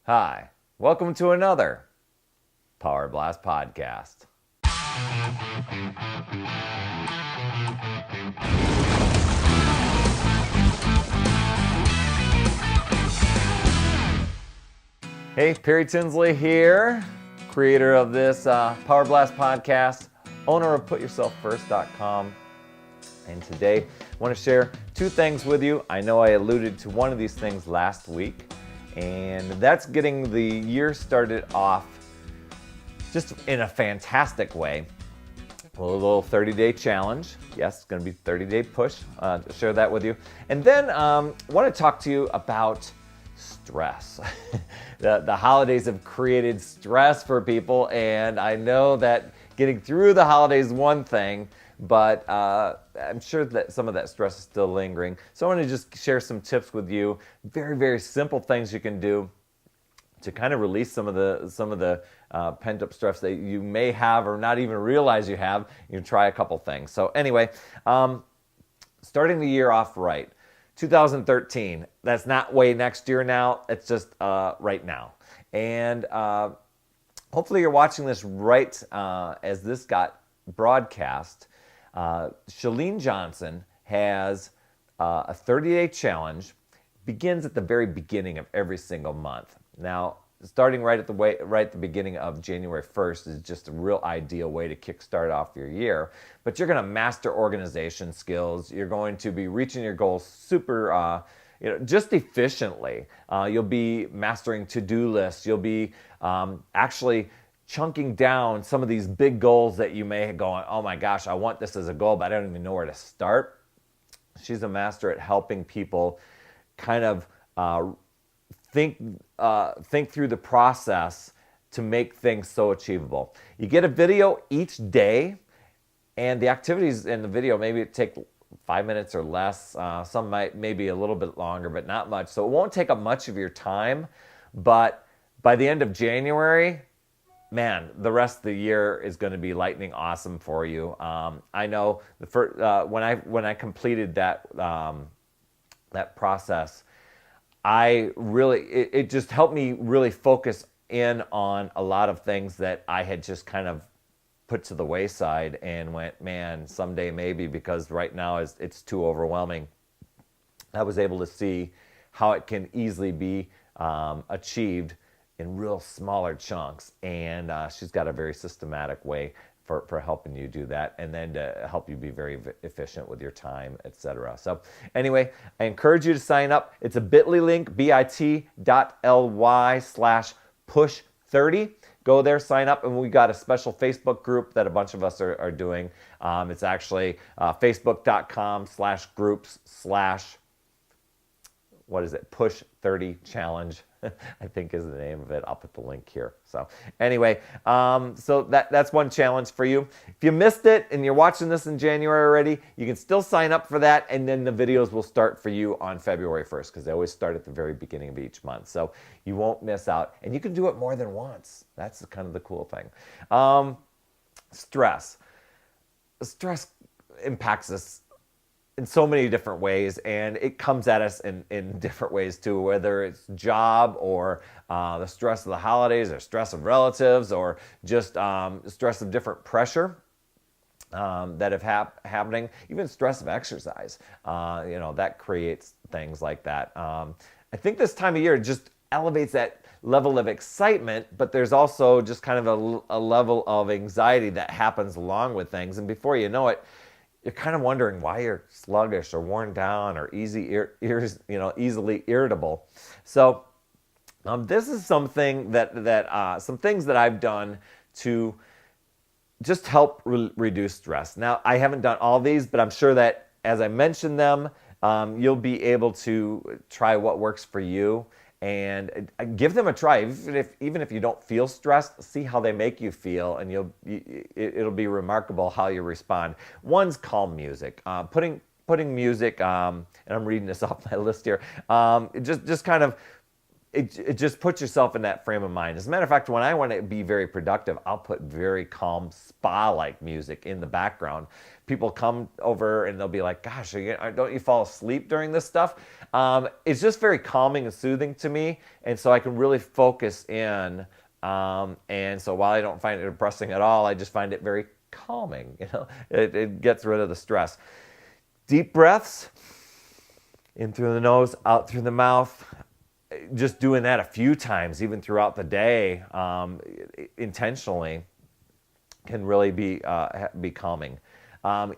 Hi, welcome to another Power Blast podcast. Hey, Perry Tinsley here, creator of this Power Blast podcast, owner of PutYourselfFirst.com. And today I want to share two things with you. I know I alluded to one of these things last week, and that's getting the year started off just in a fantastic way. A little 30-day challenge. Yes, it's going to be 30-day push. To share that with you. And then I want to talk to you about stress. The holidays have created stress for people, and I know that getting through the holidays is one thing, but I'm sure that some of that stress is still lingering. So I want to just share some tips with you. Very, very simple things you can do to kind of release some of the pent-up stress that you may have or not even realize you have. You can try a couple things. So anyway, starting the year off right. 2013, that's not way next year now, it's just right now. And hopefully you're watching this right as this got broadcast. Chalene Johnson has a 30-day challenge, begins at the very beginning of every single month. Now, starting right at the beginning of January 1st is just a real ideal way to kickstart off your year. But you're going to master organization skills. You're going to be reaching your goals super, just efficiently. You'll be mastering to-do lists. You'll be actually chunking down some of these big goals that you may go, oh my gosh, I want this as a goal, but I don't even know where to start. She's a master at helping people kind of think through the process to make things so achievable. You get a video each day, and the activities in the video maybe take 5 minutes or less. Some maybe a little bit longer, but not much. So it won't take up much of your time. But by the end of January, man, the rest of the year is going to be lightning awesome for you. I know the first when I completed that process, it just helped me really focus in on a lot of things that I had just kind of put to the wayside and went, man, someday maybe, because right now it's too overwhelming. I was able to see how it can easily be achieved in real smaller chunks, and she's got a very systematic way for helping you do that, and then to help you be very efficient with your time, etc. So anyway, I encourage you to sign up. It's a bit.ly link, bit.ly/push30. Go there, sign up, and we got a special Facebook group that a bunch of us are doing. It's actually facebook.com/groups/ push 30 challenge, I think is the name of it. I'll put the link here. So anyway, so that's one challenge for you. If you missed it and you're watching this in January already, you can still sign up for that, and then the videos will start for you on February 1st, because they always start at the very beginning of each month. So you won't miss out, and you can do it more than once. That's kind of the cool thing. Stress impacts us in so many different ways, and it comes at us in different ways too, whether it's job or the stress of the holidays or stress of relatives or just stress of different pressure that have happening, even stress of exercise. That creates things like that. I think this time of year just elevates that level of excitement, but there's also just kind of a level of anxiety that happens along with things, and before you know it, you're kind of wondering why you're sluggish or worn down or easily irritable. So this is something some things that I've done to just help reduce stress. Now, I haven't done all these, but I'm sure that as I mention them, you'll be able to try what works for you and give them a try. Even if you don't feel stressed, see how they make you feel, and it'll be remarkable how you respond. One's calm music. Putting music, and I'm reading this off my list here, just kind of it just puts yourself in that frame of mind. As a matter of fact, when I want to be very productive, I'll put very calm spa-like music in the background. People come over and they'll be like, gosh, don't you fall asleep during this stuff? It's just very calming and soothing to me, and so I can really focus in. And so while I don't find it depressing at all, I just find it very calming. It gets rid of the stress. Deep breaths, in through the nose, out through the mouth. Just doing that a few times, even throughout the day, intentionally, can really be calming.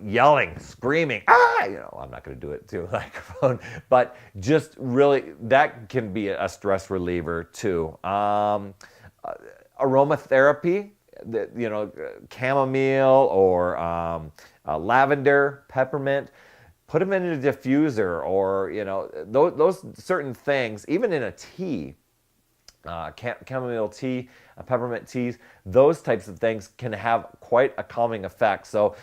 Yelling, screaming, I'm not going to do it to a microphone, but just really, that can be a stress reliever too. Aromatherapy, chamomile or lavender, peppermint, put them in a diffuser, or those certain things, even in a tea, chamomile tea, peppermint teas, those types of things can have quite a calming effect. So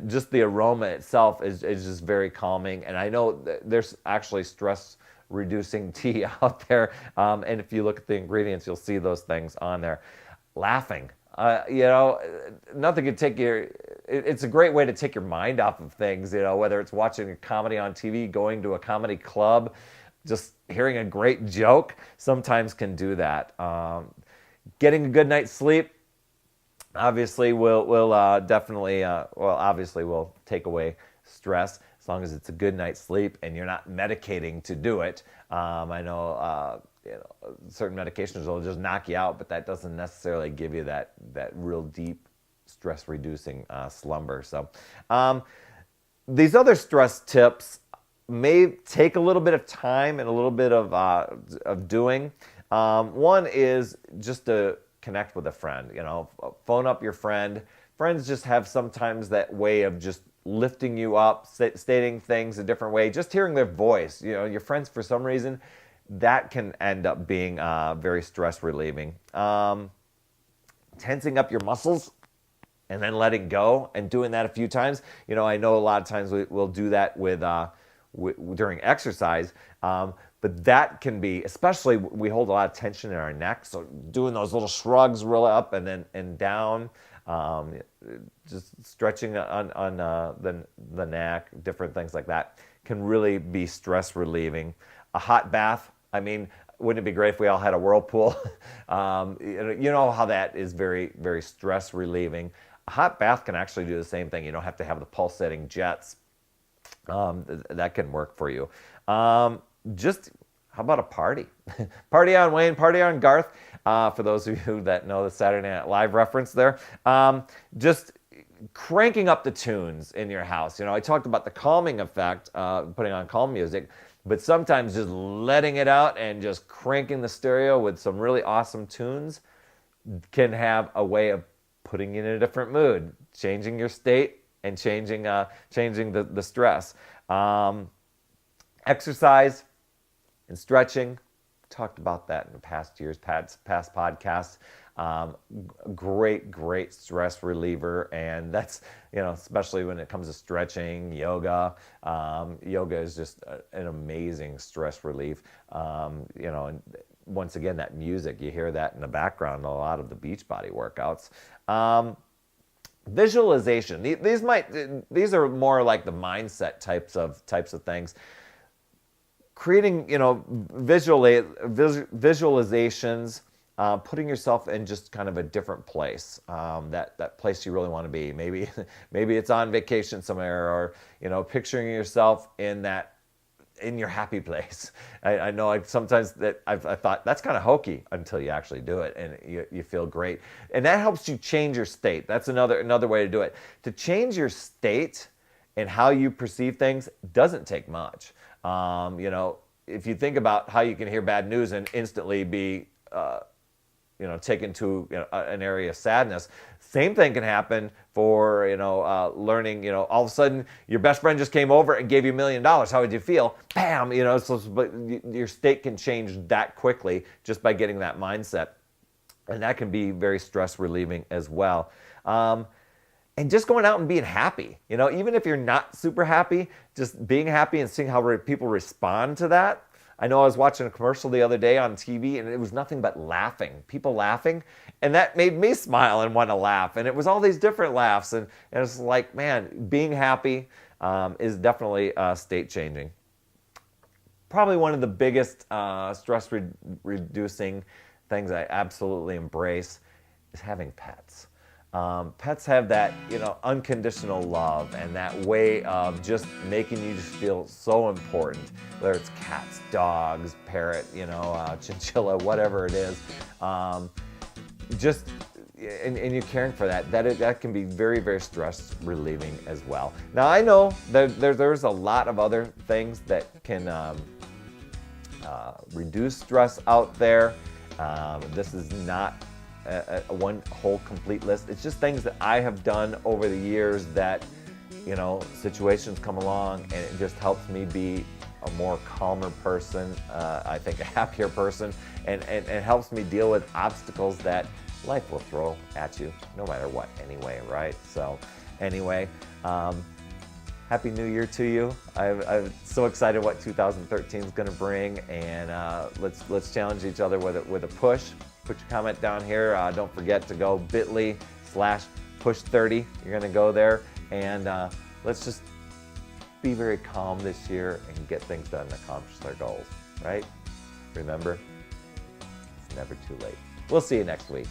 just the aroma itself is just very calming. And I know there's actually stress reducing tea out there. And if you look at the ingredients, you'll see those things on there. Laughing. Nothing could take it's a great way to take your mind off of things, whether it's watching a comedy on TV, going to a comedy club, just hearing a great joke sometimes can do that. Getting a good night's sleep, obviously will definitely, obviously will take away stress as long as it's a good night's sleep and you're not medicating to do it. I know, certain medications will just knock you out, but that doesn't necessarily give you that real deep stress reducing slumber. So these other stress tips may take a little bit of time and a little bit of doing. One is just to connect with a friend, phone up your friend. Friends just have sometimes that way of just lifting you up, stating things a different way, just hearing their voice. Your friends, for some reason, that can end up being very stress relieving. Tensing up your muscles and then letting go, and doing that a few times. I know a lot of times we'll do that during exercise, but that can be, especially we hold a lot of tension in our neck, so doing those little shrugs, roll up and then down, just stretching on the neck, different things like that can really be stress relieving. A hot bath, wouldn't it be great if we all had a whirlpool? You know how that is very, very stress relieving. A hot bath can actually do the same thing. You don't have to have the pulsating jets. That can work for you. Just how about a party? Party on Wayne, party on Garth. For those of you that know the Saturday Night Live reference there. Just cranking up the tunes in your house. I talked about the calming effect, putting on calm music, but sometimes just letting it out and just cranking the stereo with some really awesome tunes can have a way of putting you in a different mood, changing your state and changing the stress. Exercise and stretching, talked about that in the past years, past podcasts. Great stress reliever, and that's, especially when it comes to stretching, yoga. Yoga is just an amazing stress relief. And once again, that music, you hear that in the background in a lot of the Beachbody workouts. Visualization. These are more like the mindset types of things. Creating, visualizations, putting yourself in just kind of a different place, that place you really want to be. Maybe it's on vacation somewhere, or picturing yourself in your happy place. I know sometimes that I thought that's kind of hokey until you actually do it, and you feel great, and that helps you change your state. That's another way to do it. To change your state and how you perceive things doesn't take much. If you think about how you can hear bad news and instantly be taken to an area of sadness. Same thing can happen for learning. All of a sudden your best friend just came over and gave you $1 million. How would you feel? Bam! But your state can change that quickly just by getting that mindset, and that can be very stress relieving as well. And just going out and being happy. Even if you're not super happy, just being happy and seeing how people respond to that. I know I was watching a commercial the other day on TV, and it was nothing but laughing, people laughing, and that made me smile and want to laugh. And it was all these different laughs, and it's like, man, being happy is definitely state changing. Probably one of the biggest stress reducing things I absolutely embrace is having pets. Pets have that, unconditional love and that way of just making you just feel so important. Whether it's cats, dogs, parrot, chinchilla, whatever it is, and you're caring for that. That can be very, very stress relieving as well. Now I know that there's a lot of other things that can reduce stress out there. This is not one whole complete list. It's just things that I have done over the years that, situations come along and it just helps me be a more calmer person, I think a happier person, and helps me deal with obstacles that life will throw at you no matter what anyway, right? So anyway, Happy New Year to you. I'm so excited what 2013 is going to bring, and let's challenge each other with a push. Put your comment down here. Don't forget to go bit.ly/push30. You're going to go there, and let's just be very calm this year and get things done and accomplish our goals, right? Remember, it's never too late. We'll see you next week.